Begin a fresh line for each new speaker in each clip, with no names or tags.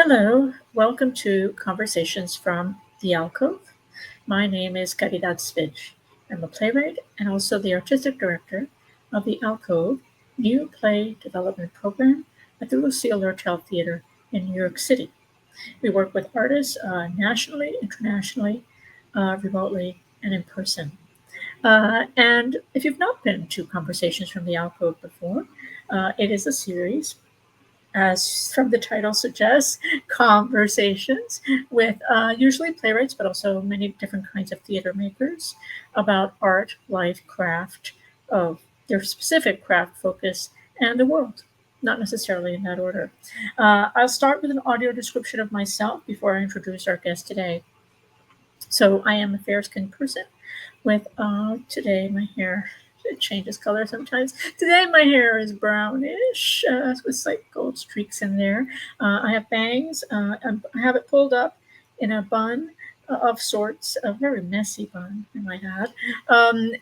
Hello, welcome to Conversations from the Alcove. My name is Caridad Svich. I'm a playwright and also the artistic director of the Alcove New Play Development Program at the Lucille Lortel Theater in New York City. We work with artists nationally, internationally, remotely, and in person. And if you've not been to Conversations from the Alcove before, it is a series as from the title suggests, conversations with usually playwrights, but also many different kinds of theater makers about art, life, craft, of their specific craft focus, and the world. Not necessarily in that order. I'll start with an audio description of myself before I introduce our guest today. So, I am a fair skinned person with today my hair it changes color sometimes. Today my hair is brownish with slight gold streaks in there. I have bangs. I have it pulled up in a bun of sorts, a very messy bun, I might add.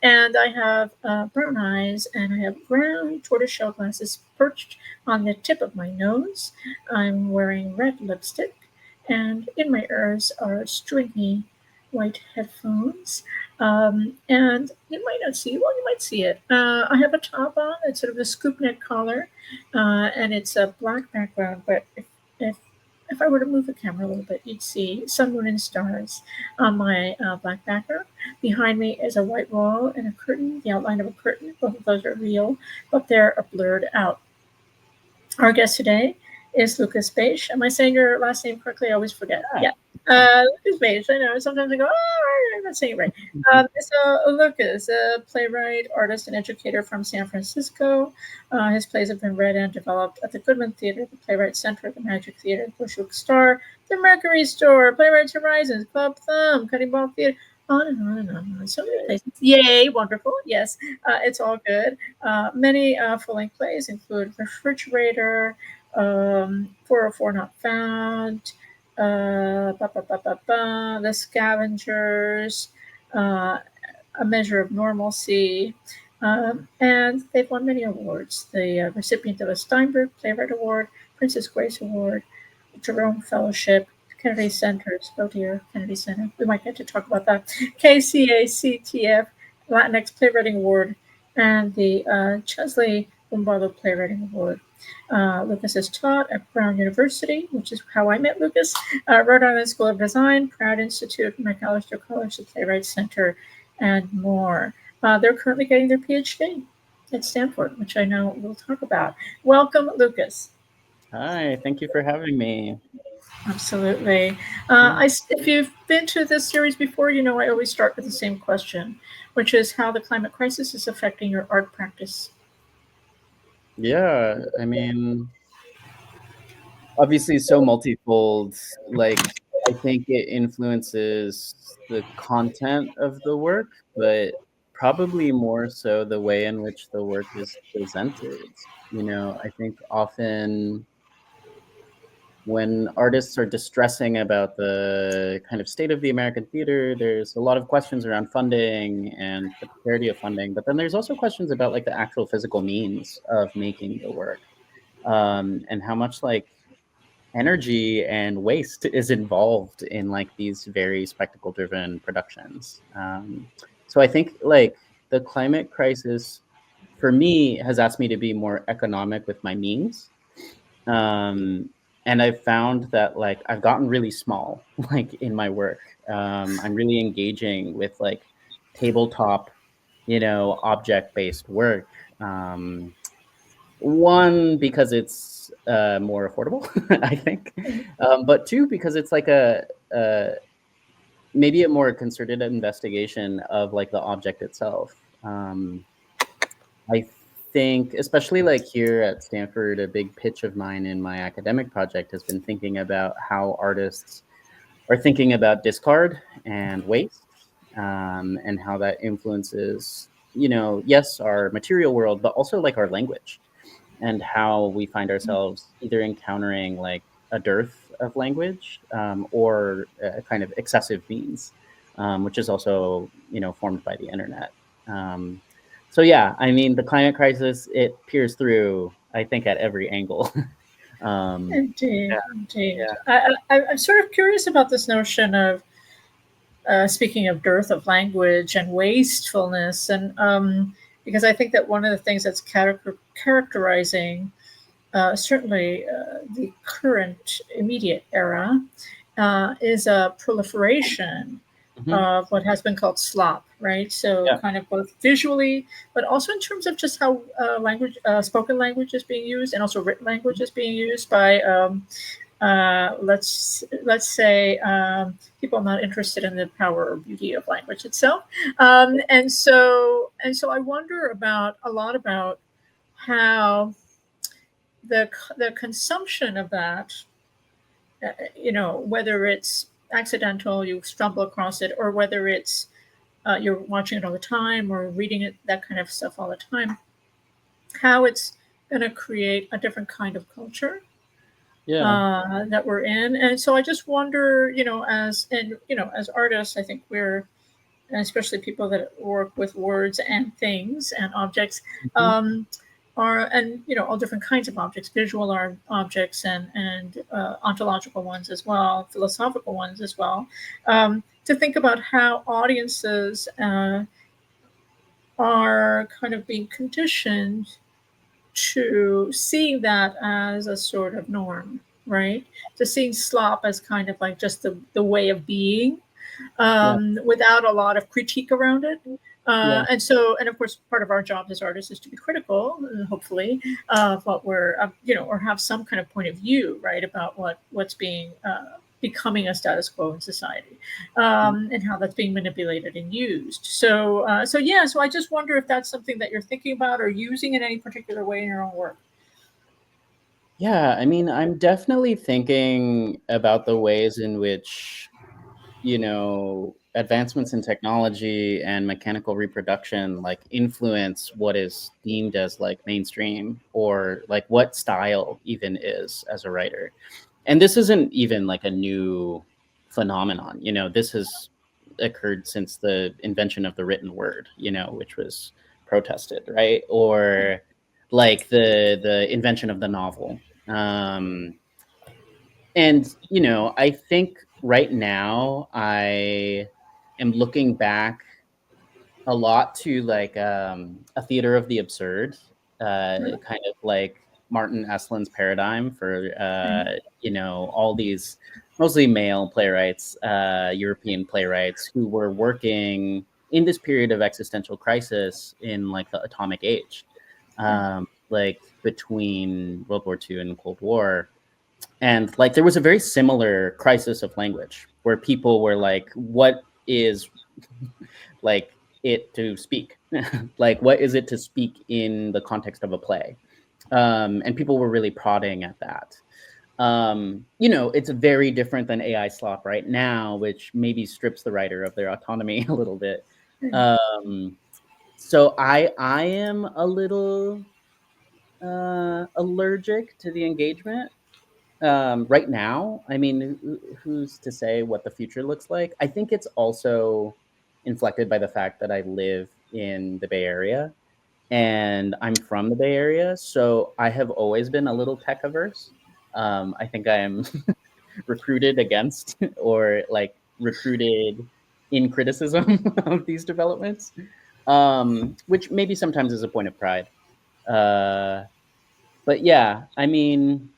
And I have brown eyes and I have brown tortoiseshell glasses perched on the tip of my nose. I'm wearing red lipstick, and in my ears are stringy white headphones. And you might not see, well, you might see it. I have a top on. It's sort of a scoop neck collar, and it's a black background. But if if I were to move the camera a little bit, you'd see sun, moon, and stars on my black background. Behind me is a white wall and a curtain, the outline of a curtain. Both of those are real, but they're blurred out. Our guest today is Lucas Baisch. Am I saying your last name correctly? I always forget. Yeah. Lucas Baisch. I know. Sometimes I go, oh, I'm not saying it right. So Lucas, a playwright, artist, and educator from San Francisco. His plays have been read and developed at the Goodman Theater, the Playwrights Center, the Magic Theater, Bushwick Star, the Mercury Store, Playwrights Horizons, Club Thumb, Cutting Ball Theater, on and on and on and on. So many places. Yay, wonderful. Yes, it's all good. Many full-length plays include Refrigerator, 404 Not Found, The Scavengers, A Measure of Normalcy, and they've won many awards. The recipient of a Steinberg Playwright Award, Princess Grace Award, Jerome Fellowship, Kennedy Centers, oh dear, Kennedy Center. We might get to talk about that. KCACTF Latinx Playwriting Award, and the Chesley Lombardo Playwriting Award. Lucas has taught at Brown University, which is how I met Lucas, Rhode Island School of Design, Pratt Institute, Macalester College, the Playwrights Center, and more. They're currently getting their PhD at Stanford, which I know we'll talk about. Welcome, Lucas.
Hi, thank you for having me.
Absolutely. If you've been to this series before, you know I always start with the same question, which is how the climate crisis is affecting your art practice.
Yeah, I mean, obviously so multifold. Like, I think it influences the content of the work, but probably more so the way in which the work is presented. I think often when artists are distressing about the kind of state of the American theater, there's a lot of questions around funding and the precarity of funding, but then there's also questions about like the actual physical means of making the work, and how much like energy and waste is involved in like these very spectacle driven productions. So I think like the climate crisis for me has asked me to be more economic with my means. And I've found that like I've gotten really small like in my work. I'm really engaging with like tabletop, object based work. One, because it's more affordable, I think, but two, because it's like a maybe a more concerted investigation of like the object itself. I think, especially like here at Stanford, a big pitch of mine in my academic project has been thinking about how artists are thinking about discard and waste, and how that influences, yes, our material world, but also like our language, and how we find ourselves either encountering like a dearth of language, or a kind of excessive means, which is also, formed by the internet. So yeah, I mean, the climate crisis, it peers through, I think, at every angle
Indeed,
Yeah,
indeed.
yeah.
I'm sort of curious about this notion of speaking of dearth of language and wastefulness, and because I think that one of the things that's characterizing certainly the current immediate era is a proliferation
Hmm.
of what has been called slop, right? So
Yeah.
kind of both visually, but also in terms of just how spoken language is being used, and also written language is being used by let's say people not interested in the power or beauty of language itself, and so I wonder about a lot about how the consumption of that, whether it's accidental, you stumble across it, or whether it's you're watching it all the time or reading it, that kind of stuff all the time, how it's going to create a different kind of culture
Yeah.
that we're in. And so I just wonder, as artists, I think we're, and especially people that work with words and things and objects,
Hmm.
um, are, and all different kinds of objects, visual art objects and ontological ones as well, philosophical ones as well, to think about how audiences are kind of being conditioned to seeing that as a sort of norm, right? To seeing slop as kind of like just the way of being,
Yeah.
without a lot of critique around it.
Yeah.
And of course, part of our job as artists is to be critical, hopefully, of what we're, or have some kind of point of view, right, about what's being becoming a status quo in society, and how that's being manipulated and used. So I just wonder if that's something that you're thinking about or using in any particular way in your own work.
Yeah, I mean, I'm definitely thinking about the ways in which, advancements in technology and mechanical reproduction like influence what is deemed as like mainstream, or like what style even is as a writer. And this isn't even like a new phenomenon. This has occurred since the invention of the written word, which was protested, right? Or like the invention of the novel. And I think right now I am looking back a lot to like a theater of the absurd, kind of like Martin Eslin's paradigm for all these mostly male playwrights, European playwrights who were working in this period of existential crisis in like the atomic age, like between World War II and Cold War. And like there was a very similar crisis of language where people were like, what is like it to speak? Like, what is it to speak in the context of a play? And people were really prodding at that. It's very different than AI slop right now, which maybe strips the writer of their autonomy a little bit. So I am a little allergic to the engagement right now. I mean, who's to say what the future looks like? I think it's also inflected by the fact that I live in the Bay Area and I'm from the Bay Area. So I have always been a little tech averse. I think I am recruited against or like recruited in criticism of these developments, which maybe sometimes is a point of pride. Uh, but yeah, I mean,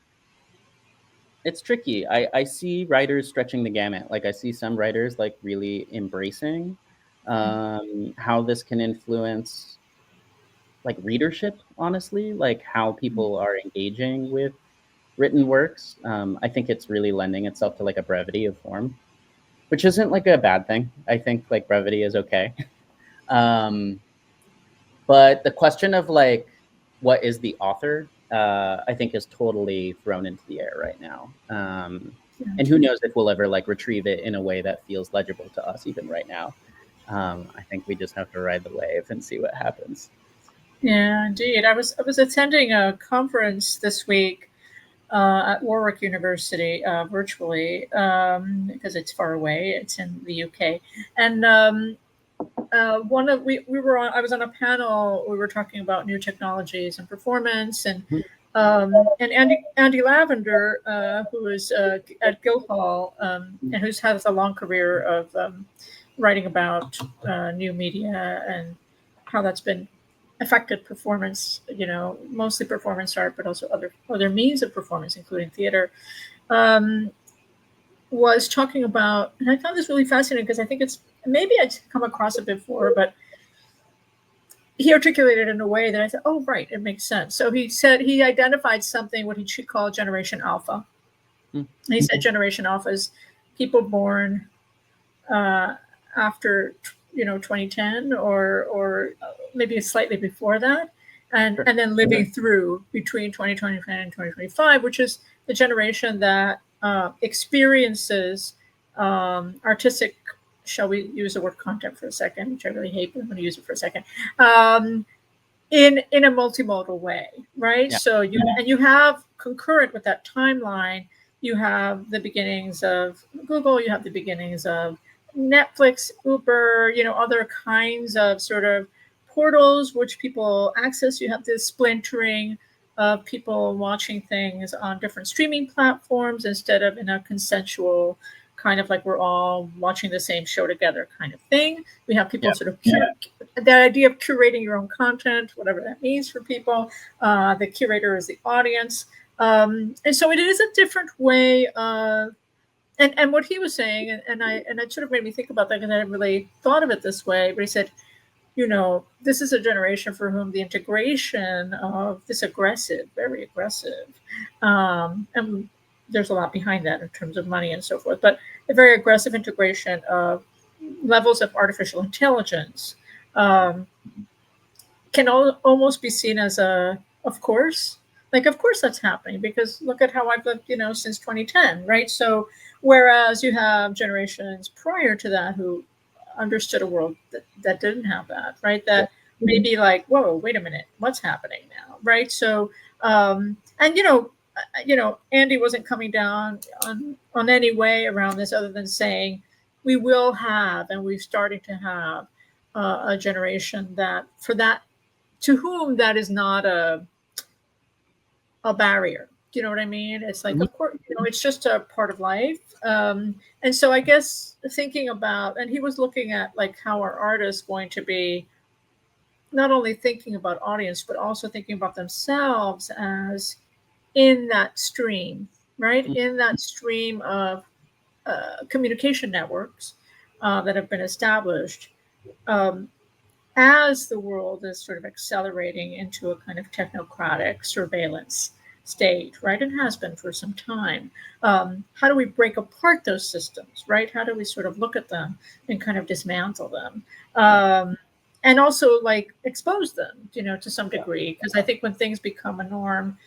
it's tricky. I see writers stretching the gamut. Like I see some writers like really embracing how this can influence like readership, honestly, like how people are engaging with written works. I think it's really lending itself to like a brevity of form, which isn't like a bad thing. I think like brevity is okay. um, but the question of like what is the author, I think is totally thrown into the air right now. And who knows if we'll ever like retrieve it in a way that feels legible to us even right now. I think we just have to ride the wave and see what happens.
Yeah, indeed. I was attending a conference this week at Warwick University virtually, because it's far away. It's in the UK, and one of we were on. I was on a panel. We were talking about new technologies and performance, and
Mhm.
And Andy Lavender, who is at Guildhall and who's has a long career of writing about new media and how that's been affected performance, mostly performance art, but also other means of performance, including theater, um, was talking about, and I found this really fascinating because I think it's maybe I'd come across it before, but he articulated it in a way that I thought, oh, right, it makes sense. So he said he identified something, what he should call Generation Alpha. And he said Generation Alpha is people born after 2010 or maybe slightly before that, and then living through between 2025 and 2025, which is the generation that experiences artistic, shall we use the word content for a second, which I really hate, but I'm going to use it for a second, in a multimodal way, right? Yeah. So you have concurrent with that timeline, you have the beginnings of Google, you have the beginnings of Netflix, Uber, other kinds of sort of portals which people access. You have this splintering of people watching things on different streaming platforms instead of in a consensual kind of like we're all watching the same show together kind of thing. We have people sort of that idea of curating your own content, whatever that means for people. The curator is the audience. And so it is a different way of, and what he was saying, and it sort of made me think about that because I hadn't really thought of it this way, but he said, this is a generation for whom the integration of this very aggressive, and there's a lot behind that in terms of money and so forth, but a very aggressive integration of levels of artificial intelligence can almost be seen as of course that's happening because look at how I've lived, since 2010, right? So whereas you have generations prior to that who understood a world that didn't have that, right? That may be like, whoa, wait a minute, what's happening now, right? So, and Andy wasn't coming down on any way around this other than saying we will have, and we're starting to have a generation that to whom that is not a barrier. Do you know what I mean? It's like, of course, it's just a part of life. And so I guess thinking about, and he was looking at like how are artists going to be not only thinking about audience, but also thinking about themselves as in that stream, right? In that stream of communication networks that have been established as the world is sort of accelerating into a kind of technocratic surveillance state, right? And has been for some time. How do we break apart those systems, right? How do we sort of look at them and kind of dismantle them? And also like expose them, to some degree, because I think when things become a norm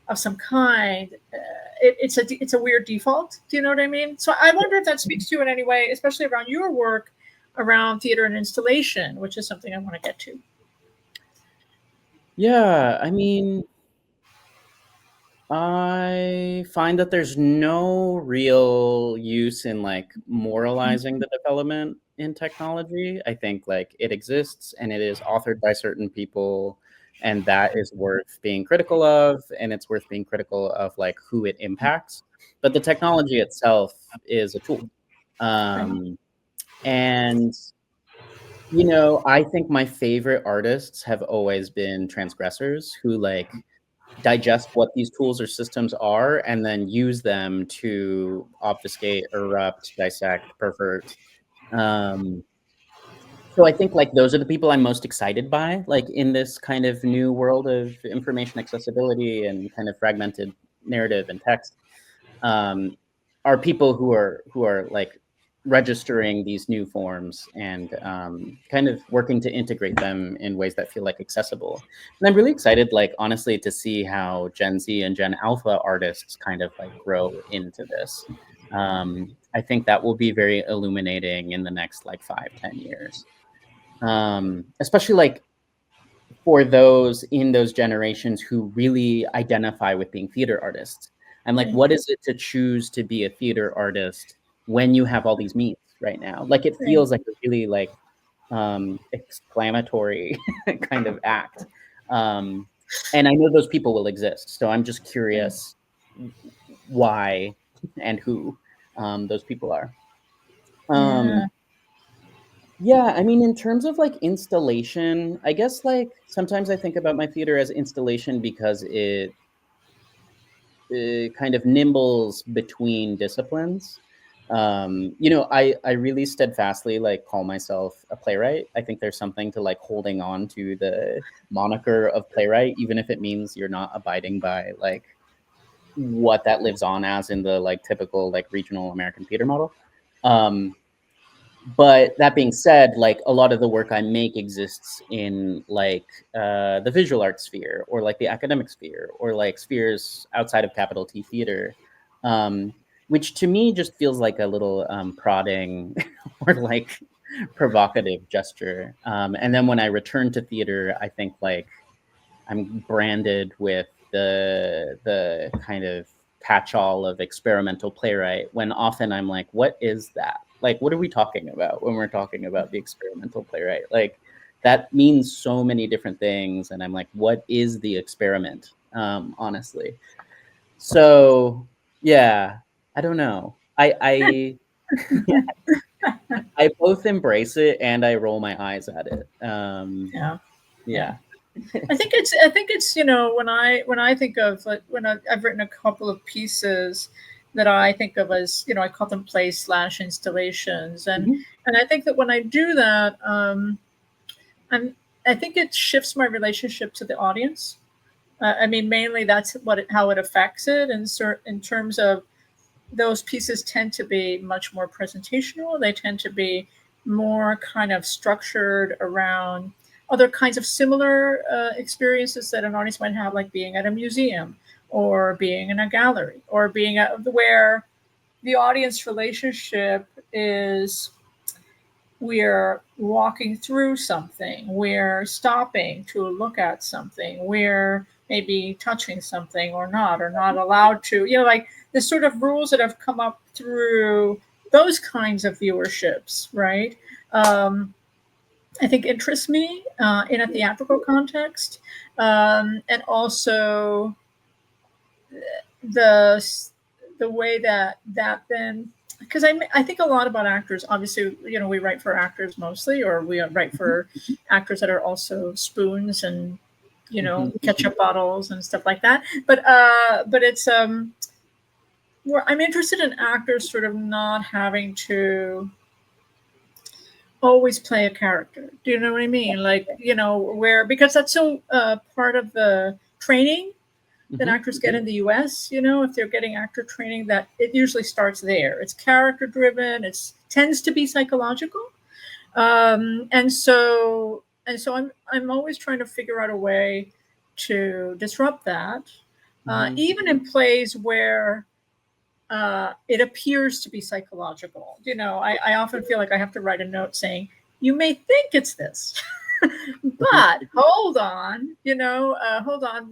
of some kind, it's a weird default. Do you know what I mean? So I wonder if that speaks to you in any way, especially around your work around theater and installation, which is something I want to get to.
Yeah, I mean, I find that there's no real use in like moralizing the development in technology. I think like it exists and it is authored by certain people, and that is worth being critical of, and it's worth being critical of like who it impacts. But the technology itself is a tool. And I think my favorite artists have always been transgressors who like digest what these tools or systems are and then use them to obfuscate, erupt, dissect, pervert. So I think like those are the people I'm most excited by, like in this kind of new world of information accessibility and kind of fragmented narrative and text, are people who are like registering these new forms and kind of working to integrate them in ways that feel like accessible. And I'm really excited, like honestly, to see how Gen Z and Gen Alpha artists kind of like grow into this. I think that will be very illuminating in the next like 5-10 years. Especially like for those in those generations who really identify with being theater artists. And like, what is it to choose to be a theater artist when you have all these means right now? Like, it feels like a really like exclamatory kind of act. And I know those people will exist. So I'm just curious why and who those people are.
Yeah.
Yeah, I mean, in terms of like installation, I guess like sometimes I think about my theater as installation because it kind of nimbles between disciplines. I really steadfastly like call myself a playwright. I think there's something to like holding on to the moniker of playwright, even if it means you're not abiding by like what that lives on as in the like typical like regional American theater model. Um, but that being said, like a lot of the work I make exists in like the visual arts sphere or like the academic sphere or like spheres outside of capital T theater, um, which to me just feels like a little prodding or like provocative gesture. And then when I return to theater, I think like I'm branded with the kind of catch-all of experimental playwright when often I'm like, what is that? Like, what are we talking about when we're talking about the experimental playwright? Like, that means so many different things. And I'm like, what is the experiment? Honestly. So yeah, I don't know. I both embrace it and I roll my eyes at it.
Yeah. Yeah.
Yeah.
I think it's when I think of like I've written a couple of pieces that I think of as I call them plays/installations, and
Mhm.
and I think that when I do that, I'm I think it shifts my relationship to the audience. I mean, mainly that's how it affects it, and in terms of those pieces tend to be much more presentational. They tend to be more kind of structured around other kinds of similar experiences that an artist might have, like being at a museum or being in a gallery or being at where the audience relationship is we're walking through something, we're stopping to look at something, we're maybe touching something or not allowed to, like the sort of rules that have come up through those kinds of viewerships, right? Um, I think interests me in a theatrical context, and also the the way that then because I think a lot about actors. Obviously, we write for actors mostly, or we write
Mhm.
for actors that are also spoons and
Mhm.
ketchup bottles and stuff like that. But it's where I'm interested in actors sort of not having to always play a character. Do you know what I mean? Like where because that's so part of the training that
Mhm.
actors get in the US, if they're getting actor training, that it usually starts there. It's character driven, it tends to be psychological. And so I'm always trying to figure out a way to disrupt that,
Mhm.
even in plays where it appears to be psychological. I often feel like I have to write a note saying, you may think it's this,
Mhm.
but hold on,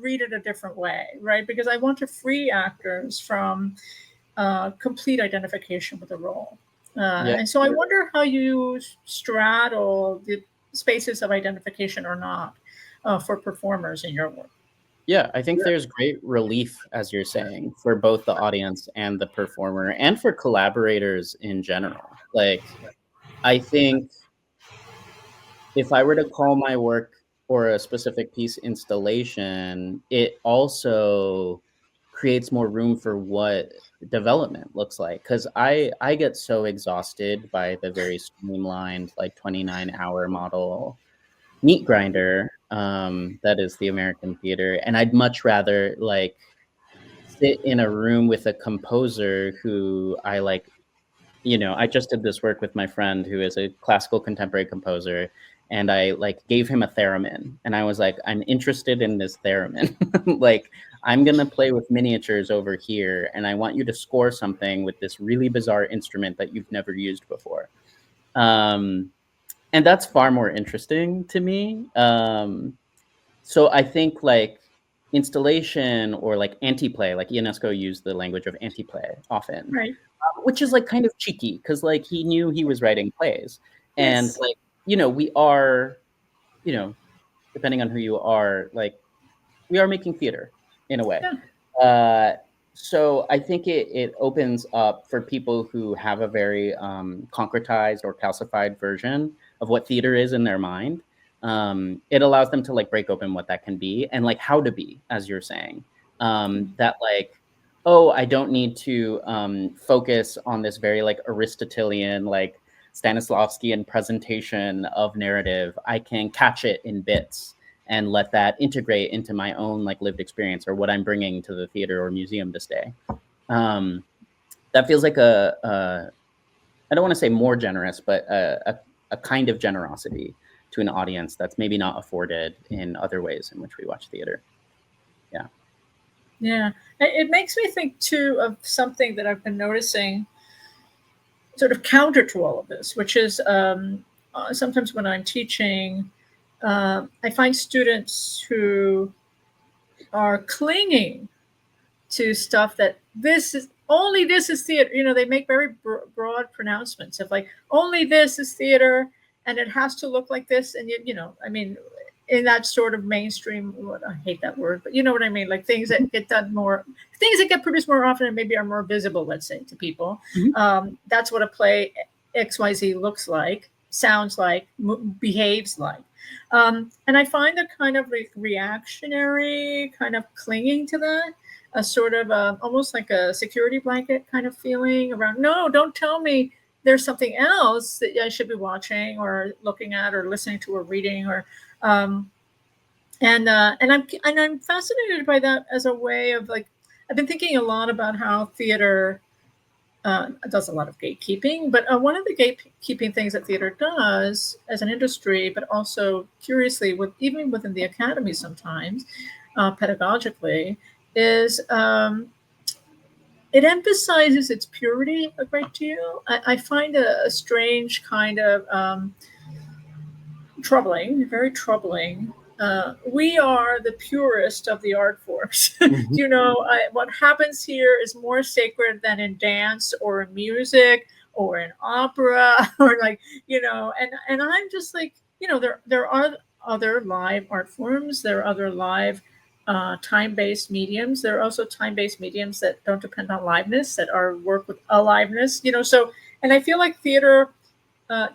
read it a different way, right? Because I want to free actors from complete identification with the role.
Yeah.
And so I wonder how you straddle the spaces of identification or not for performers in your work.
Yeah, I think there's great relief, as you're saying, for both the audience and the performer and for collaborators in general. Like, I think if I were to call my work or a specific piece installation, it also creates more room for what development looks like. Because I get so exhausted by the very streamlined, like 29-hour model meat grinder that is the American theater. And I'd much rather like sit in a room with a composer who I like. I just did this work with my friend who is a classical contemporary composer, and I like gave him a theremin, and I was like, I'm interested in this theremin. Like, I'm gonna play with miniatures over here, and I want you to score something with this really bizarre instrument that you've never used before. Um, and that's far more interesting to me. So I think like installation or like anti-play, like Ionesco used the language of anti-play often,
Right.
which is like kind of cheeky because like he knew he was writing plays. And
Yes.
like, we are, you know, depending on who you are, like we are making theater in a way.
Yeah.
So I think it opens up for people who have a very concretized or calcified version of what theater is in their mind. It allows them to like break open what that can be and like how to be, as you're saying. That like, oh, I don't need to focus on this very like Aristotelian, like Stanislavskian presentation of narrative. I can catch it in bits and let that integrate into my own like lived experience or what I'm bringing to the theater or museum to stay. That feels like I don't want to say more generous, but a kind of generosity to an audience that's maybe not afforded in other ways in which we watch theater. Yeah.
Yeah. It makes me think too of something that I've been noticing sort of counter to all of this, which is sometimes when I'm teaching, I find students who are clinging to stuff that this is theater. You know, they make very broad pronouncements of like, only this is theater and it has to look like this. And, you know, I mean, in that sort of mainstream, I hate that word, but you know what I mean? Like things that get done more, things that get produced more often and maybe are more visible, let's say, to people.
Mm-hmm.
That's what a play XYZ looks like, sounds like, behaves like. And I find a kind of reactionary kind of clinging to that, a sort of almost like a security blanket kind of feeling around, no, don't tell me there's something else that I should be watching or looking at or listening to or reading or and I'm fascinated by that as a way of like, I've been thinking a lot about how theater does a lot of gatekeeping, but one of the gatekeeping things that theater does as an industry, but also curiously even within the academy sometimes, pedagogically, is it emphasizes its purity a great deal. I find a strange kind of troubling, very troubling. We are the purest of the art forms.
Mm-hmm.
You know, what happens here is more sacred than in dance or in music or in opera or like, you know, and I'm just like, you know, there are other live art forms. There are other live time-based mediums. There are also time-based mediums that don't depend on liveness, that are work with aliveness, you know, so, and I feel like theater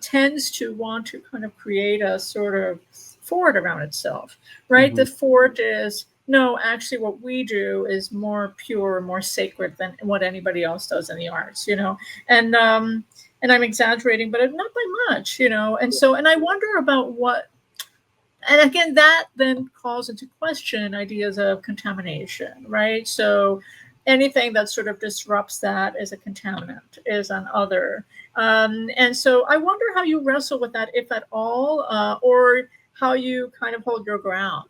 tends to want to kind of create a sort of fort around itself, right?
Mm-hmm.
The fort is, no, actually what we do is more pure, more sacred than what anybody else does in the arts, you know? And I'm exaggerating, but not by much, you know? And so, and I wonder about what, and again, that then calls into question ideas of contamination, right? So anything that sort of disrupts that is a contaminant, is an other. And so I wonder how you wrestle with that, if at all, or how you kind of hold your ground.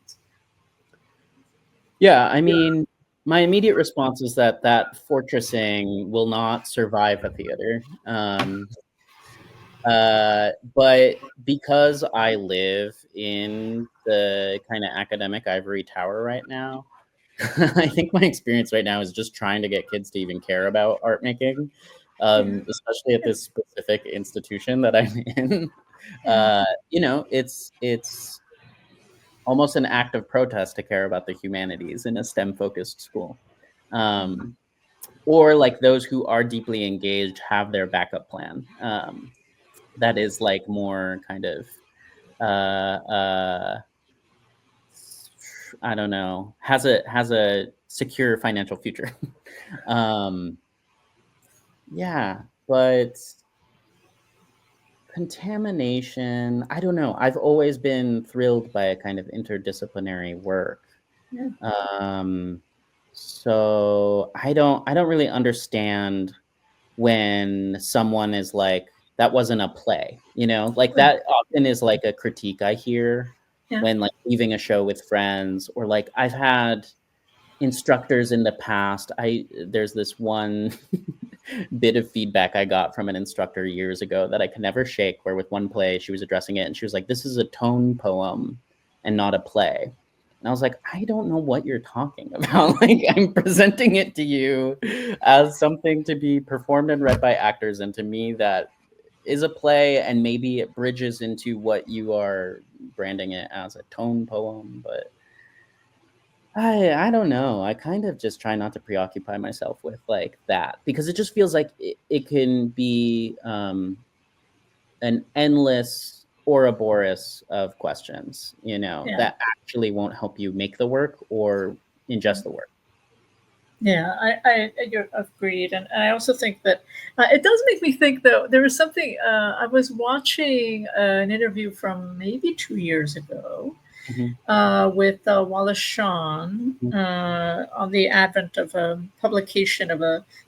Yeah, I mean, my immediate response is that fortressing will not survive a theater. But because I live in the kind of academic ivory tower right now, I think my experience right now is just trying to get kids to even care about art making, especially at this specific institution that I'm in. You know, it's almost an act of protest to care about the humanities in a STEM-focused school. Or like those who are deeply engaged have their backup plan. That is like more kind of I don't know, has a secure financial future. Yeah, but contamination, I don't know. I've always been thrilled by a kind of interdisciplinary work.
Yeah.
So I don't really understand when someone is like, that wasn't a play, you know, like that often is like a critique I hear when like leaving a show with friends, or like I've had instructors in the past. There's this one bit of feedback I got from an instructor years ago that I could never shake, where with one play she was addressing it and she was like, this is a tone poem and not a play. And I was like, I don't know what you're talking about. Like, I'm presenting it to you as something to be performed and read by actors, and to me that is a play, and maybe it bridges into what you are branding it as, a tone poem. But I don't know. I kind of just try not to preoccupy myself with like that, because it just feels like it can be an endless Ouroboros of questions,
Yeah.
that actually won't help you make the work or ingest the work.
Yeah, you're agreed, and I also think that it does make me think. Though there was something I was watching an interview from maybe 2 years ago
Mm-hmm.
with Wallace Shawn on the advent of a publication of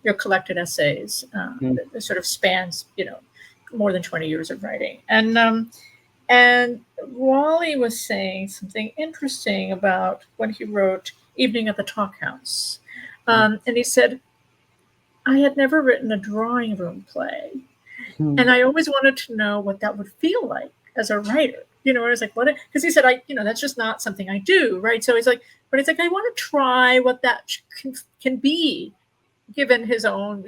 their collected essays
Mm-hmm.
that sort of spans more than 20 years of writing, and Wally was saying something interesting about when he wrote Evening at the Talk House. And he said, I had never written a drawing room play.
Mm-hmm.
And I always wanted to know what that would feel like as a writer. I was like, what? Because he said, that's just not something I do. Right. So he's like, but it's like, I want to try what that can be given his own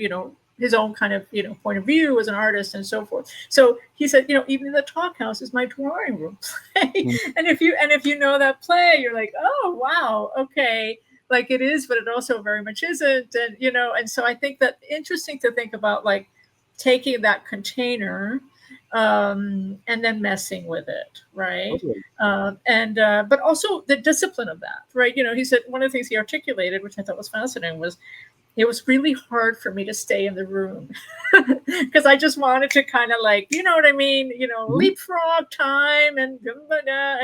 kind of point of view as an artist and so forth. So he said, even the Talk House is my drawing room play. And if you know that play, you're like, oh wow, okay, like it is, but it also very much isn't. And so I think that interesting to think about, like taking that container and then messing with it, right?
Totally.
And but also the discipline of that, right? He said one of the things he articulated, which I thought was fascinating, was it was really hard for me to stay in the room because I just wanted to kind of, like, you know what I mean,
Mm-hmm.
leapfrog time and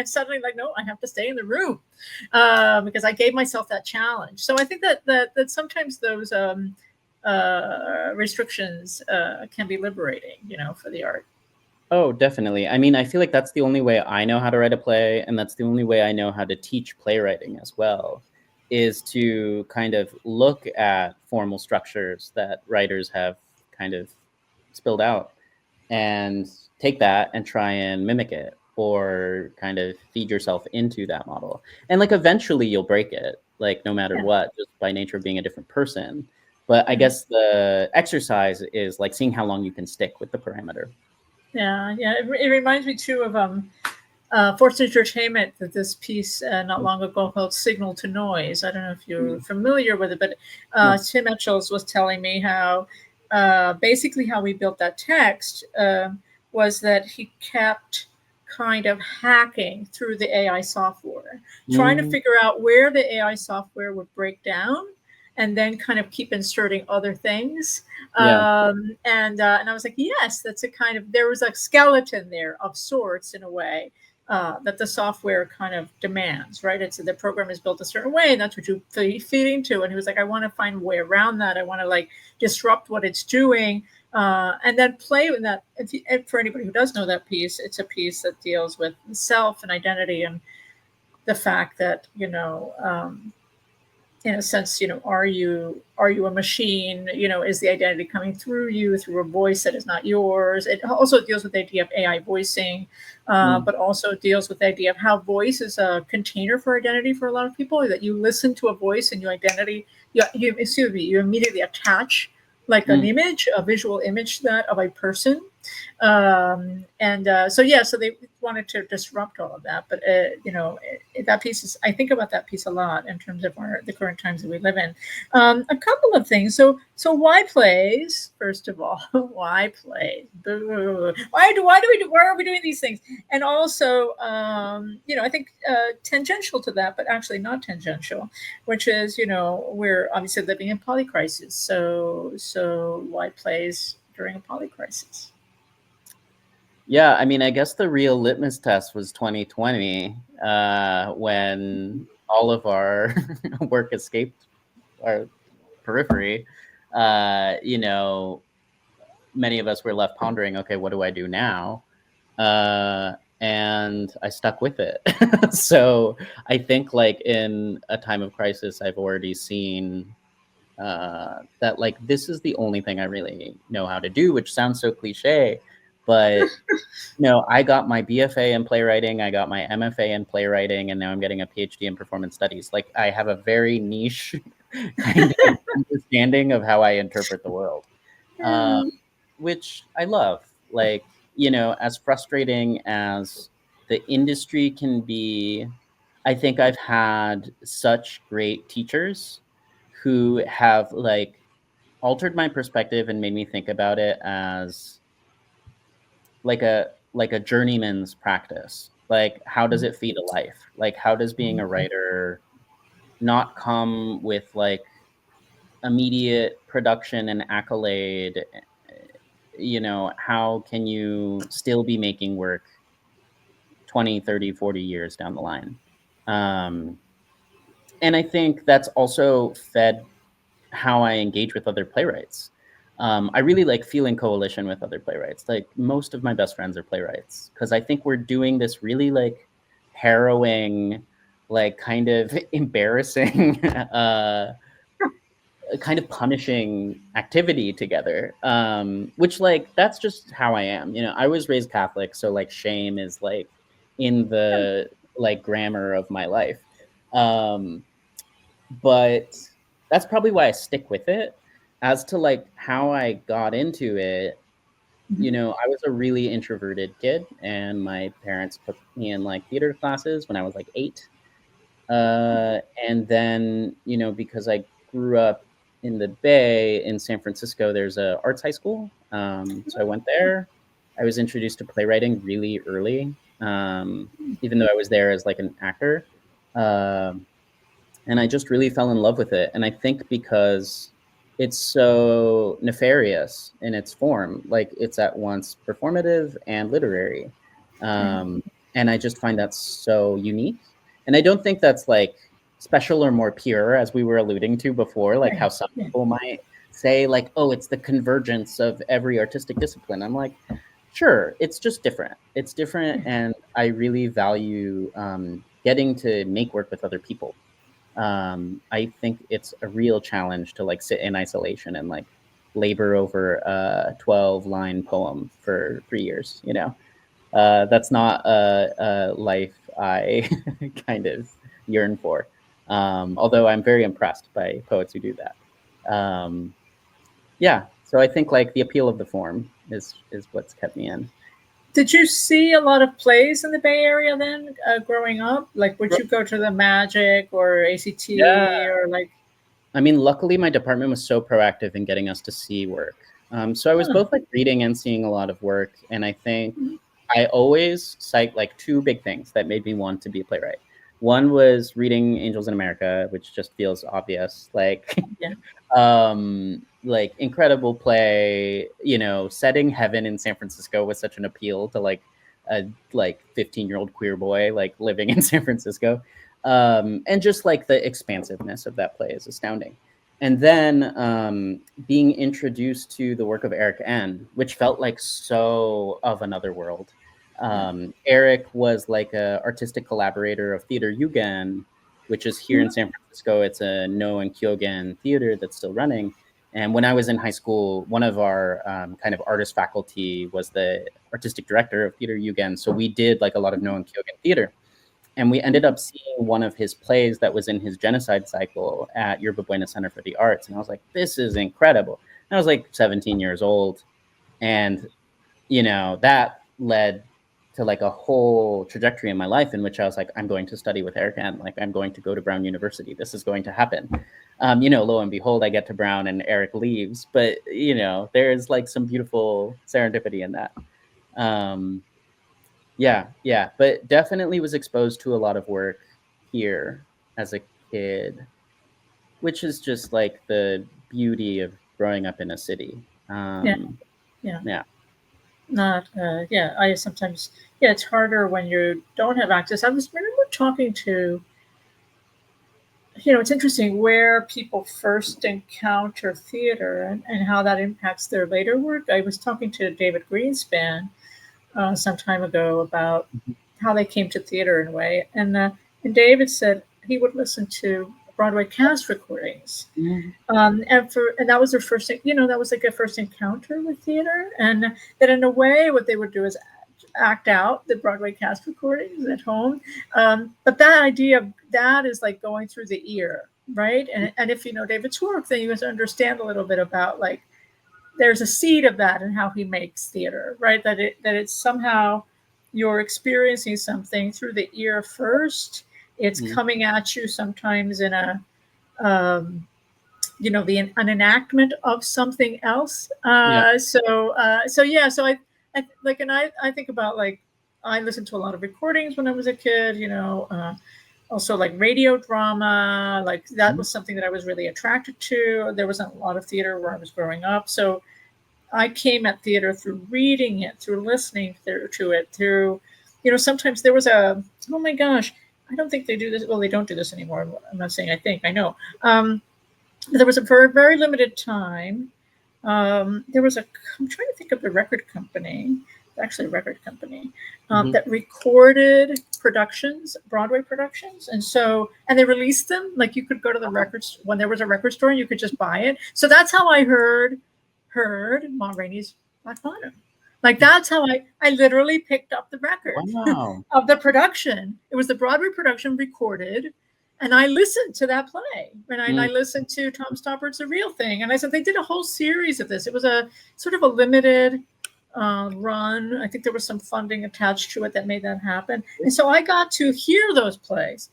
suddenly, like, no, I have to stay in the room because I gave myself that challenge. So I think that sometimes those restrictions can be liberating, for the art.
Oh, definitely. I mean, I feel like that's the only way I know how to write a play, and that's the only way I know how to teach playwriting as well, is to kind of look at formal structures that writers have kind of spilled out and take that and try and mimic it, or kind of feed yourself into that model. And like eventually you'll break it, like no matter
Yeah.
what, just by nature of being a different person. But I
Mm.
guess the exercise is like seeing how long you can stick with the parameter.
Yeah, yeah. It reminds me too of Forced Entertainment, that this piece not long ago called Signal to Noise. I don't know if you're familiar with it, but
No.
Tim Etchells was telling me how basically how we built that text was that he kept kind of hacking through the AI software, trying to
Mm,
figure out where the AI software would break down, and then kind of keep inserting other things.
yeah.
And I was like, yes, that's a kind of, there was a skeleton there of sorts in a way that the software kind of demands, right? It's the program is built a certain way, and that's what you feed into. And he was like, I want to find a way around that. I want to, like, disrupt what it's doing, and then play with that. If for anybody who does know that piece, it's a piece that deals with self and identity, and the fact that in a sense, are you a machine? Is the identity coming through you through a voice that is not yours? It also deals with the idea of AI voicing,
Mm,
but also deals with the idea of how voice is a container for identity for a lot of people. That you listen to a voice and your identity, you immediately attach like an
mm.
image, a visual image to that of a person. And so yeah, so they wanted to disrupt all of that, but that piece is, I think about that piece a lot in terms of the current times that we live in. A couple of things. So why plays? First of all, why plays? Boo. Why are we doing these things? And also, I think tangential to that, but actually not tangential, which is, we're obviously living in polycrisis. So why plays during a polycrisis?
Yeah, I mean, I guess the real litmus test was 2020, when all of our work escaped our periphery. You know, many of us were left pondering, okay, what do I do now? And I stuck with it. So I think, like, in a time of crisis, I've already seen that, like, this is the only thing I really know how to do, which sounds so cliche, but I got my BFA in playwriting, I got my MFA in playwriting, and now I'm getting a PhD in performance studies. Like, I have a very niche kind of understanding of how I interpret the world, uh,
Hmm.
which I love. Like, as frustrating as the industry can be, I think I've had such great teachers who have like altered my perspective and made me think about it as like a journeyman's practice. Like, how does it feed a life? Like, how does being a writer not come with like immediate production and accolade? You know, how can you still be making work 20, 30, 40 years down the line? And I think that's also fed how I engage with other playwrights. I really like feeling coalition with other playwrights. Like, most of my best friends are playwrights because I think we're doing this really like harrowing, like kind of embarrassing, kind of punishing activity together. Which like, that's just how I am. You know, I was raised Catholic, so like shame is like in the like grammar of my life. But that's probably why I stick with it. As to like how I got into it, you know, I was a really introverted kid, and my parents put me in like theater classes when I was like 8. And then, you know, because I grew up in the Bay in San Francisco, there's a arts high school. So I went there. I was introduced to playwriting really early, even though I was there as like an actor. And I just really fell in love with it. And I think because it's so nefarious in its form, like it's at once performative and literary. And I just find that so unique. And I don't think that's like special or more pure, as we were alluding to before, like how some people might say like, oh, it's the convergence of every artistic discipline. I'm like, sure, it's just different. It's different. And I really value getting to make work with other people. I think it's a real challenge to like sit in isolation and like labor over a 12-line poem for 3 years. You know, that's not a life I kind of yearn for. Although I'm very impressed by poets who do that. Yeah, so I think like the appeal of the form is what's kept me in.
Did you see a lot of plays in the Bay Area then, growing up? Like, would you go to the Magic or ACT or like?
I mean, luckily my department was so proactive in getting us to see work. So I was both like reading and seeing a lot of work. And I think I always cite like 2 big things that made me want to be a playwright. One was reading Angels in America, which just feels obvious. Like, like incredible play, you know, setting heaven in San Francisco was such an appeal to like a like 15-year-old queer boy like living in San Francisco. And just like the expansiveness of that play is astounding. And then being introduced to the work of Eric N., which felt like so of another world. Eric was like a artistic collaborator of Theater Yugen, which is here in San Francisco. It's a No and Kyogen theater that's still running. And when I was in high school, one of our kind of artist faculty was the artistic director of Theater Yugen. So we did like a lot of No and Kyogen theater. And we ended up seeing one of his plays that was in his genocide cycle at Yerba Buena Center for the Arts. And I was like, this is incredible. And I was like 17 years old. And, you know, that led to like a whole trajectory in my life in which I was like, I'm going to study with Eric N. Like, I'm going to go to Brown University. This is going to happen. You know, lo and behold, I get to Brown and Eric leaves. But, you know, there's like some beautiful serendipity in that. Yeah, but definitely was exposed to a lot of work here as a kid, which is just like the beauty of growing up in a city. Yeah.
Not, I sometimes, it's harder when you don't have access. I remember talking to, it's interesting where people first encounter theater and how that impacts their later work. I was talking to David Greenspan some time ago about how they came to theater in a way. And David said he would listen to Broadway cast recordings. And that was their first, that was like their first encounter with theater. And that in a way, what they would do is act out the Broadway cast recordings at home. But that idea of that is like going through the ear, right? And if you know David's work, then you have to understand a little bit about like, there's a seed of that in how he makes theater, right? That it's somehow you're experiencing something through the ear first, It's coming at you sometimes in a, an enactment of something else. I think about, like, I listened to a lot of recordings when I was a kid, also like radio drama, like that was something that I was really attracted to. There wasn't a lot of theater where I was growing up. So I came at theater through reading it, through listening to it, through, sometimes there was oh my gosh, I don't think they do this. Well, they don't do this anymore. I'm not saying I think, I know. There was a very, very limited time. I'm trying to think of the record company, actually a record company, that recorded productions, Broadway productions. And they released them. Like, you could go to the records when there was a record store and you could just buy it. So that's how I heard Ma Rainey's Black Bottom. Like, that's how I literally picked up the record of the production. It was the Broadway production recorded. And I listened to that play, and I listened to Tom Stoppard's The Real Thing. And I said, they did a whole series of this. It was a sort of a limited run. I think there was some funding attached to it that made that happen. And so I got to hear those plays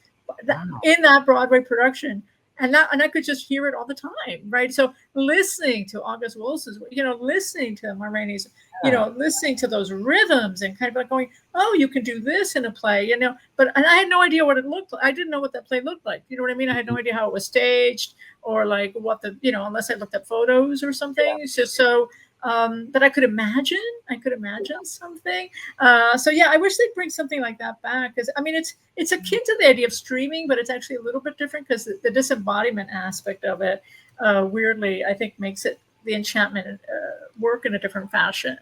in that Broadway production. And I could just hear it all the time, right? So listening to August Wilson's, listening to Ma Rainey's, listening to those rhythms and kind of like going, oh, you can do this in a play, and I had no idea what it looked like. I didn't know what that play looked like. You know what I mean? I had no idea how it was staged or like what unless I looked at photos or something. Yeah. It's just so, but I could imagine something. I wish they'd bring something like that back. Because I mean, it's akin to the idea of streaming, but it's actually a little bit different because the disembodiment aspect of it, weirdly, I think makes it the enchantment work in a different fashion.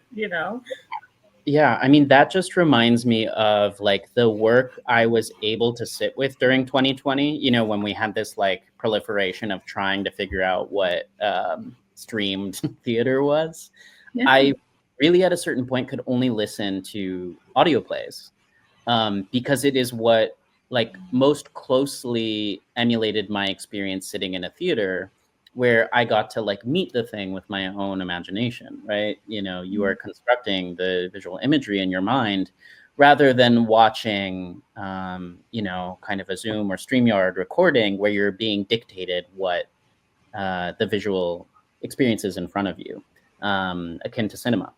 Yeah, I mean, that just reminds me of like the work I was able to sit with during 2020. When we had this like proliferation of trying to figure out what streamed theater was. Yeah. I really at a certain point could only listen to audio plays because it is what like most closely emulated my experience sitting in a theater, where I got to like meet the thing with my own imagination, right? You are constructing the visual imagery in your mind rather than watching, kind of a Zoom or StreamYard recording where you're being dictated what the visual experiences in front of you, akin to cinema.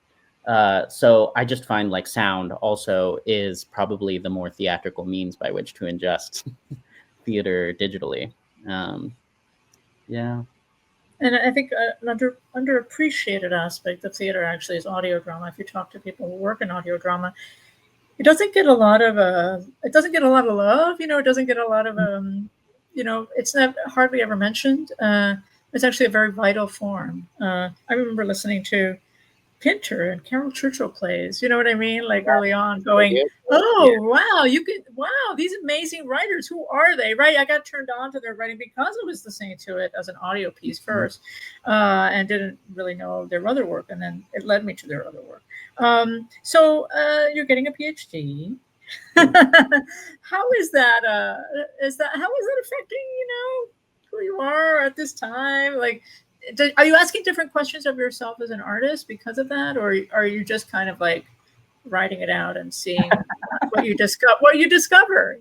So I just find like sound also is probably the more theatrical means by which to ingest theater digitally. Yeah.
And I think an underappreciated aspect of theater actually is audio drama. If you talk to people who work in audio drama, it doesn't get a lot of love. It doesn't get a lot of it's not hardly ever mentioned. It's actually a very vital form. I remember listening to Pinter and Carol Churchill plays, you know what I mean? Like early on going, wow, these amazing writers, who are they, right? I got turned on to their writing because I was listening to it as an audio piece first and didn't really know their other work. And then it led me to their other work. So you're getting a PhD. How is that affecting, who you are at this time? Like, are you asking different questions of yourself as an artist because of that, or are you just kind of like writing it out and seeing what you discover?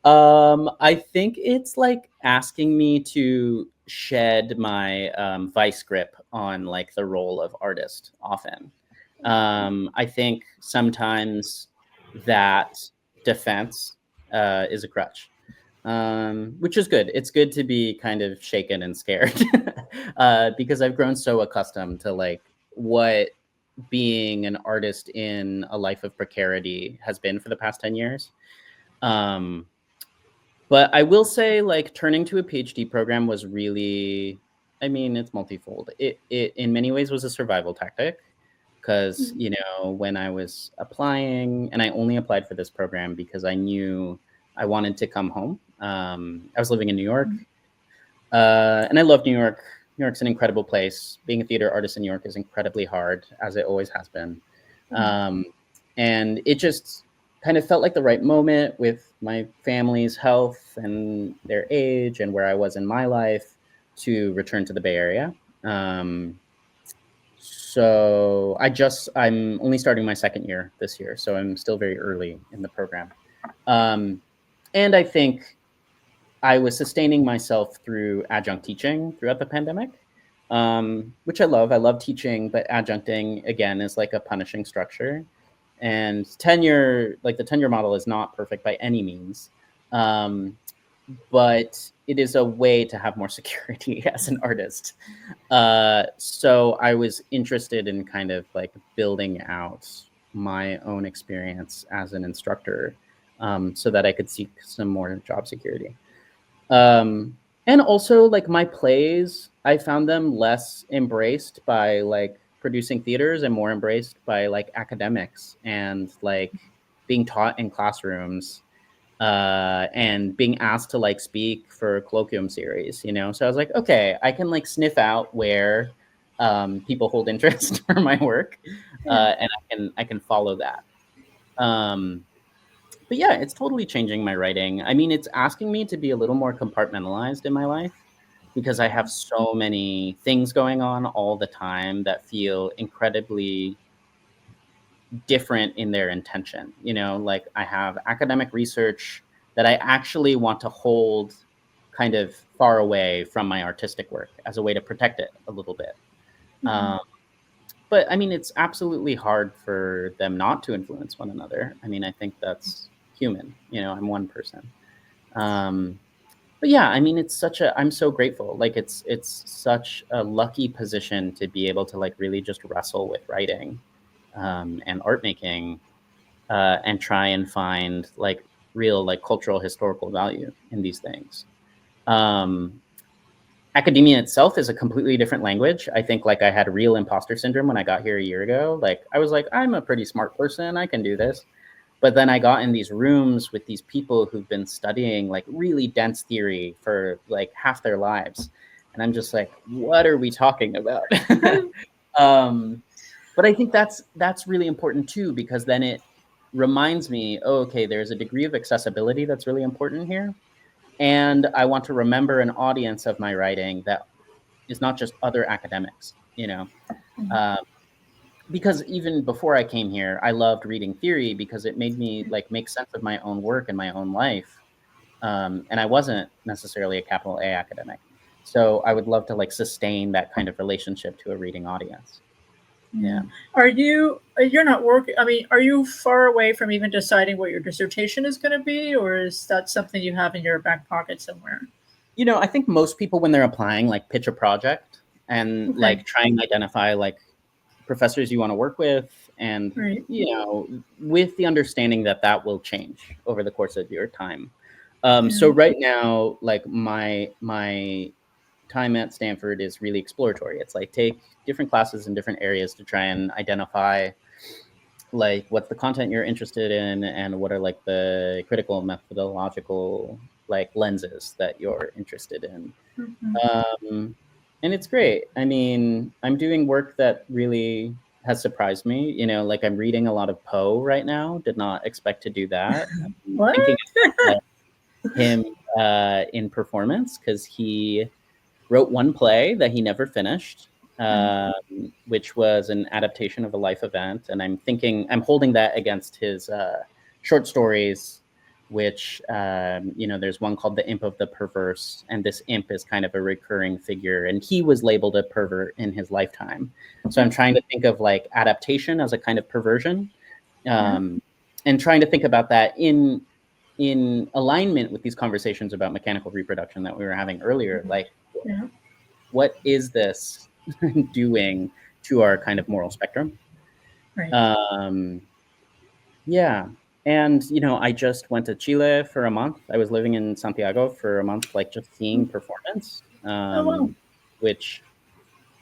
I think it's like asking me to shed my vice grip on like the role of artist often. I think sometimes that defense is a crutch. Which is good. It's good to be kind of shaken and scared because I've grown so accustomed to like what being an artist in a life of precarity has been for the past 10 years. But I will say like turning to a PhD program was really, I mean, it's multifold. It in many ways was a survival tactic because, when I was applying, and I only applied for this program because I knew I wanted to come home. I was living in New York, and I love New York. New York's an incredible place. Being a theater artist in New York is incredibly hard, as it always has been. And it just kind of felt like the right moment with my family's health and their age and where I was in my life to return to the Bay Area. So I'm only starting my second year this year, so I'm still very early in the program. And I think I was sustaining myself through adjunct teaching throughout the pandemic, which I love. I love teaching, but adjuncting, again, is like a punishing structure. And tenure, like the tenure model, is not perfect by any means. But it is a way to have more security as an artist. So I was interested in kind of like building out my own experience as an instructor, so that I could seek some more job security. And also, like, my plays, I found them less embraced by like producing theaters and more embraced by like academics and like being taught in classrooms, and being asked to like speak for colloquium series, you know? So I was like, okay, I can like sniff out where people hold interest for my work, and I can follow that. But yeah, it's totally changing my writing. I mean, it's asking me to be a little more compartmentalized in my life because I have so many things going on all the time that feel incredibly different in their intention. You know, like I have academic research that I actually want to hold kind of far away from my artistic work as a way to protect it a little bit. But I mean, it's absolutely hard for them not to influence one another. I mean, I think that's human. You know, I'm one person. But yeah, I mean, I'm so grateful. Like it's such a lucky position to be able to like really just wrestle with writing, and art making, and try and find like real like cultural historical value in these things. Academia itself is a completely different language. I think like I had real imposter syndrome when I got here a year ago. Like I was like, I'm a pretty smart person, I can do this. But then I got in these rooms with these people who've been studying like really dense theory for like half their lives. And I'm just like, what are we talking about? But I think that's really important too, because then it reminds me, oh, okay, there's a degree of accessibility that's really important here. And I want to remember an audience of my writing that is not just other academics, you know? Because even before I came here, I loved reading theory because it made me like make sense of my own work and my own life. And I wasn't necessarily a capital A academic. So I would love to like sustain that kind of relationship to a reading audience. Yeah.
You're not working, I mean, are you far away from even deciding what your dissertation is going to be, or is that something you have in your back pocket somewhere?
You know, I think most people when they're applying like pitch a project and like try and identify like professors you want to work with, and you know, with the understanding that that will change over the course of your time. So right now, like my time at Stanford is really exploratory. It's like take different classes in different areas to try and identify like what's the content you're interested in and what are like the critical methodological like lenses that you're interested in. And it's great. I mean, I'm doing work that really has surprised me. You know, like I'm reading a lot of Poe right now. Did not expect to do that.
What?
Thinking about him in performance because he wrote one play that he never finished, which was an adaptation of a life event. And I'm holding that against his short stories, which, you know, there's one called The Imp of the Perverse. And this imp is kind of a recurring figure. And he was labeled a pervert in his lifetime. So I'm trying to think of like adaptation as a kind of perversion, and trying to think about that in alignment with these conversations about mechanical reproduction that we were having earlier. Like, what is this doing to our kind of moral spectrum? Yeah. And, you know, I just went to Chile for a month. I was living in Santiago for a month, like just seeing performance, which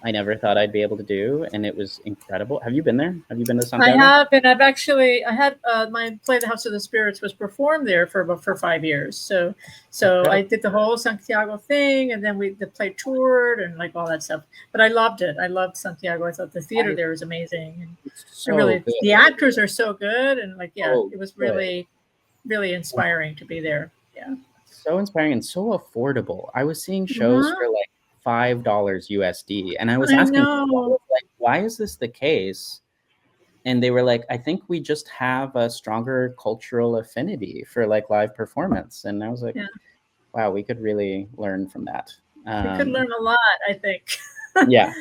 I never thought I'd be able to do. And it was incredible. Have you been there? Have you been to Santiago?
I have, and I had my play, The House of the Spirits, was performed there for 5 years. So I did the whole Santiago thing, and then the play toured and like all that stuff. But I loved it. I loved Santiago. I thought the theater there was amazing. And the actors are so good, and like it was really, really inspiring to be there. Yeah.
So inspiring and so affordable. I was seeing shows for like $5 USD, and I was asking people, like, why is this the case? and they were like, I think we just have a stronger cultural affinity for like live performance. And I was like, wow, we could really learn from that.
We could learn a lot, I think.
Yeah.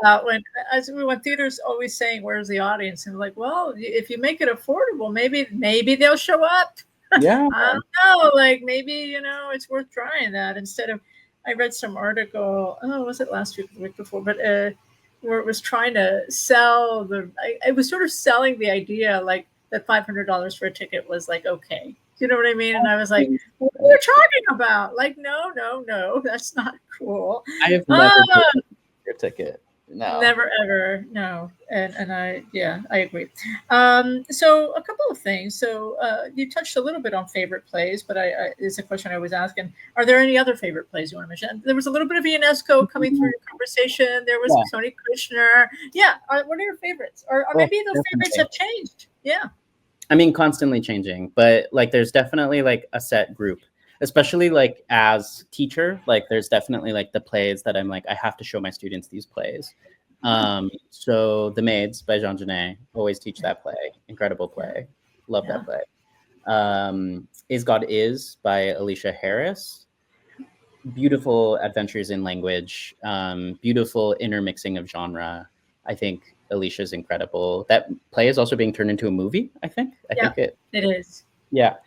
About when theater's always saying, "Where's the audience?" And like, well, if you make it affordable, maybe they'll show up.
Yeah.
I don't know. Like maybe it's worth trying that instead of. I read some article. Oh, was it last week or the week before? But where it was trying to sell it was sort of selling the idea like that $500 for a ticket was like okay. You know what I mean? And I was like, what are you talking about? Like, no, that's not cool.
I have never paid your ticket. No.
Never ever. No. And I agree. So a couple of things. So you touched a little bit on favorite plays, but it's a question I always ask. And are there any other favorite plays you want to mention? There was a little bit of Ionesco coming through your conversation. There was Tony Kushner. Yeah. What are your favorites? Or maybe those favorites have changed. Yeah.
I mean, constantly changing, but like there's definitely like a set group, especially like as teacher, like there's definitely like the plays that I'm like, I have to show my students these plays. So The Maids by Jean Genet, always teach that play. Incredible play. Love that play. Is God Is by Alicia Harris. Beautiful adventures in language, beautiful intermixing of genre. I think Alicia's incredible. That play is also being turned into a movie, I think. I think
it is.
Yeah.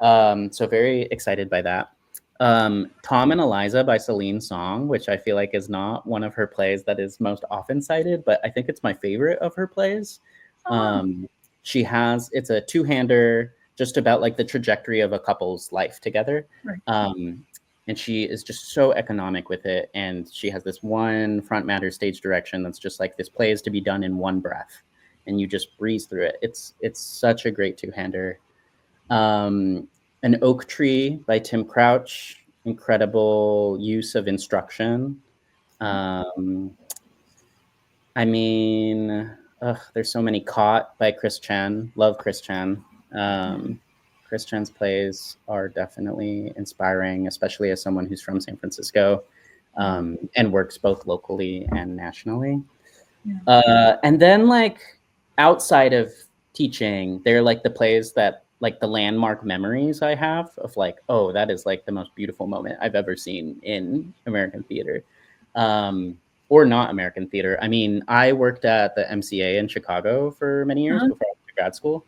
So very excited by that. Tom and Eliza by Celine Song, which I feel like is not one of her plays that is most often cited, but I think it's my favorite of her plays. It's a two-hander just about like the trajectory of a couple's life together.
Right.
And she is just so economic with it. And she has this one front matter stage direction that's just like, this play is to be done in one breath. And you just breeze through it. It's such a great two-hander. An Oak Tree by Tim Crouch. Incredible use of instruction. I mean, there's so many. Caught by Chris Chen. Love Chris Chen. Chris Chen's plays are definitely inspiring, especially as someone who's from San Francisco and works both locally and nationally. And then like outside of teaching, they're like the plays that like the landmark memories I have of like, oh, that is like the most beautiful moment I've ever seen in American theater. Or not American theater. I mean, I worked at the MCA in Chicago for many years before I went to grad school,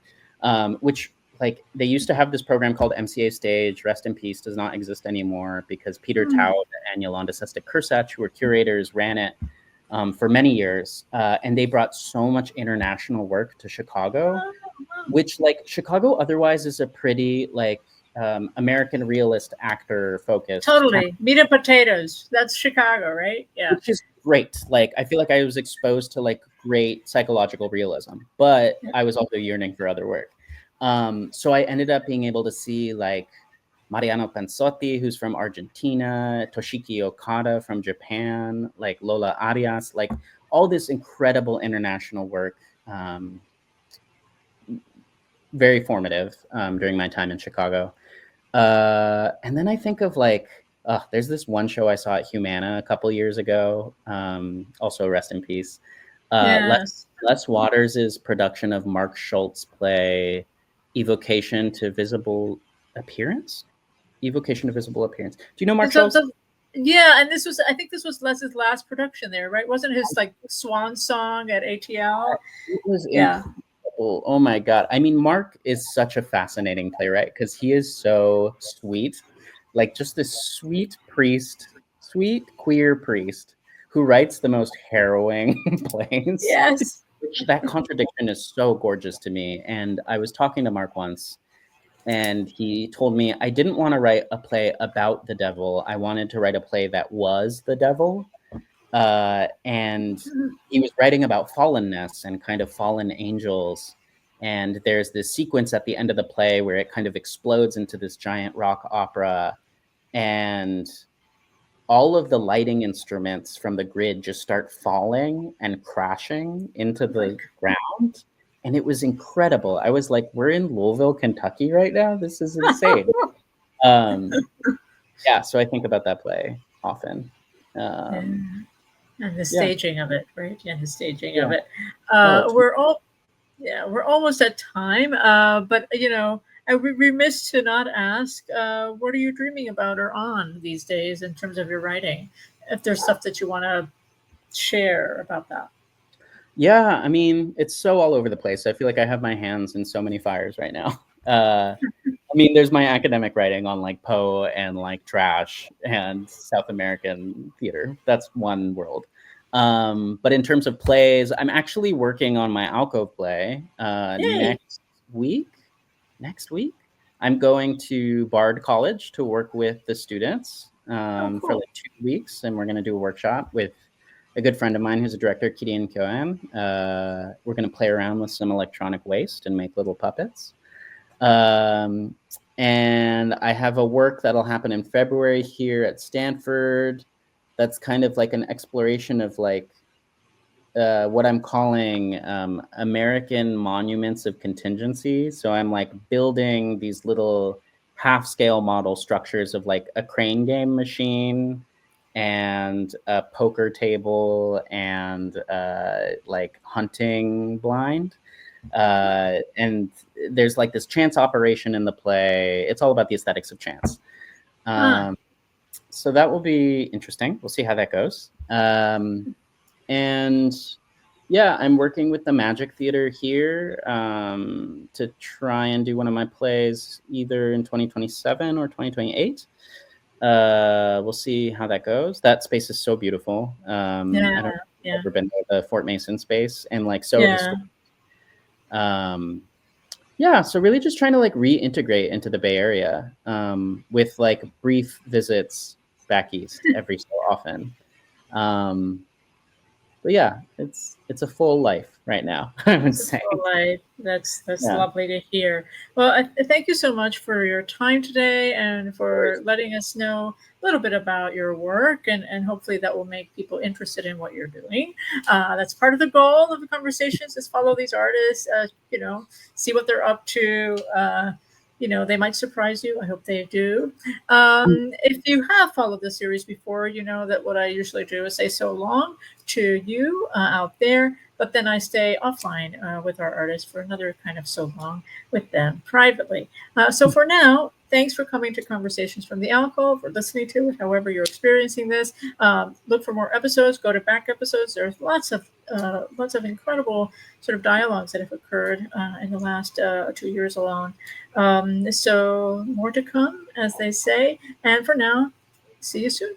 which like they used to have this program called MCA Stage. Rest in peace, does not exist anymore because Peter Taub and Yolanda Sestak-Kursach, who were curators, ran it for many years. And they brought so much international work to Chicago, which like Chicago otherwise is a pretty like American realist actor focused.
Totally. Meat and potatoes. That's Chicago, right? Yeah.
Which is great. Like, I feel like I was exposed to like great psychological realism, but I was also yearning for other work. So I ended up being able to see like Mariano Pensotti, who's from Argentina, Toshiki Okada from Japan, like Lola Arias, like all this incredible international work. Very formative during my time in Chicago. And then I think of like, there's this one show I saw at Humana a couple years ago. Also rest in peace. Les Waters' production of Mark Schultz's play, Evocation to Visible Appearance? Evocation to Visible Appearance. Do you know Mark Schultz?
Yeah, and I think this was Les's last production there, right? Wasn't his like swan song at ATL?
It was incredible. Oh my God. I mean, Mark is such a fascinating playwright because he is so sweet. Like just this sweet queer priest who writes the most harrowing plays.
Yes.
That contradiction is so gorgeous to me. And I was talking to Mark once and he told me I didn't want to write a play about the devil. I wanted to write a play that was the devil. And he was writing about fallenness and kind of fallen angels. And there's this sequence at the end of the play where it kind of explodes into this giant rock opera. And all of the lighting instruments from the grid just start falling and crashing into the ground. And it was incredible. I was like, we're in Louisville, Kentucky right now. This is insane. Yeah, so I think about that play often.
And the staging of it, right? And the staging of it. We're all Yeah, we're almost at time, but I would be remiss to not ask, what are you dreaming about or on these days in terms of your writing? If there's stuff that you want to share about that.
Yeah, I mean, it's so all over the place. I feel like I have my hands in so many fires right now. I mean, there's my academic writing on like Poe and like trash and South American theater. That's one world. But in terms of plays, I'm actually working on my Alcove play
Yay!
week. Next week, I'm going to Bard College to work with the students
Oh,
for
cool.
like 2 weeks, and we're going to do a workshop with a good friend of mine who's a director, Kidian Cohen. We're going to play around with some electronic waste and make little puppets. Um, and I have a work that'll happen in February here at Stanford. That's kind of like an exploration of like what I'm calling American monuments of contingency. So I'm like building these little half-scale model structures of like a crane game machine and a poker table and like hunting blind. And there's like this chance operation in the play. It's all about the aesthetics of chance.
Ah,
So that will be interesting. We'll see how that goes. And yeah, I'm working with the Magic Theater here to try and do one of my plays either in 2027 or 2028. We'll see how that goes. That space is so beautiful. I don't
yeah,
know if
yeah,
you've ever been to the Fort Mason space, and like so
yeah.
historic. Yeah, so really just trying to like reintegrate into the Bay Area with like brief visits back east every so often. But yeah, it's a full life right now, I would
It's a
say.
full life. That's
Yeah,
lovely to hear. Well, thank you so much for your time today and
of course.
for letting us know a little bit about your work, and hopefully that will make people interested in what you're doing. That's part of the goal of the conversations is follow these artists, see what they're up to. They might surprise you. I hope they do. If you have followed the series before, you know that what I usually do is say so long to you out there, but then I stay offline with our artists for another kind of so long with them privately. So for now, thanks for coming to Conversations from the Alcove or listening to it, however you're experiencing this. Look for more episodes. Go to back episodes. There's lots of incredible sort of dialogues that have occurred in the last 2 years alone. So more to come, as they say. And for now, see you soon.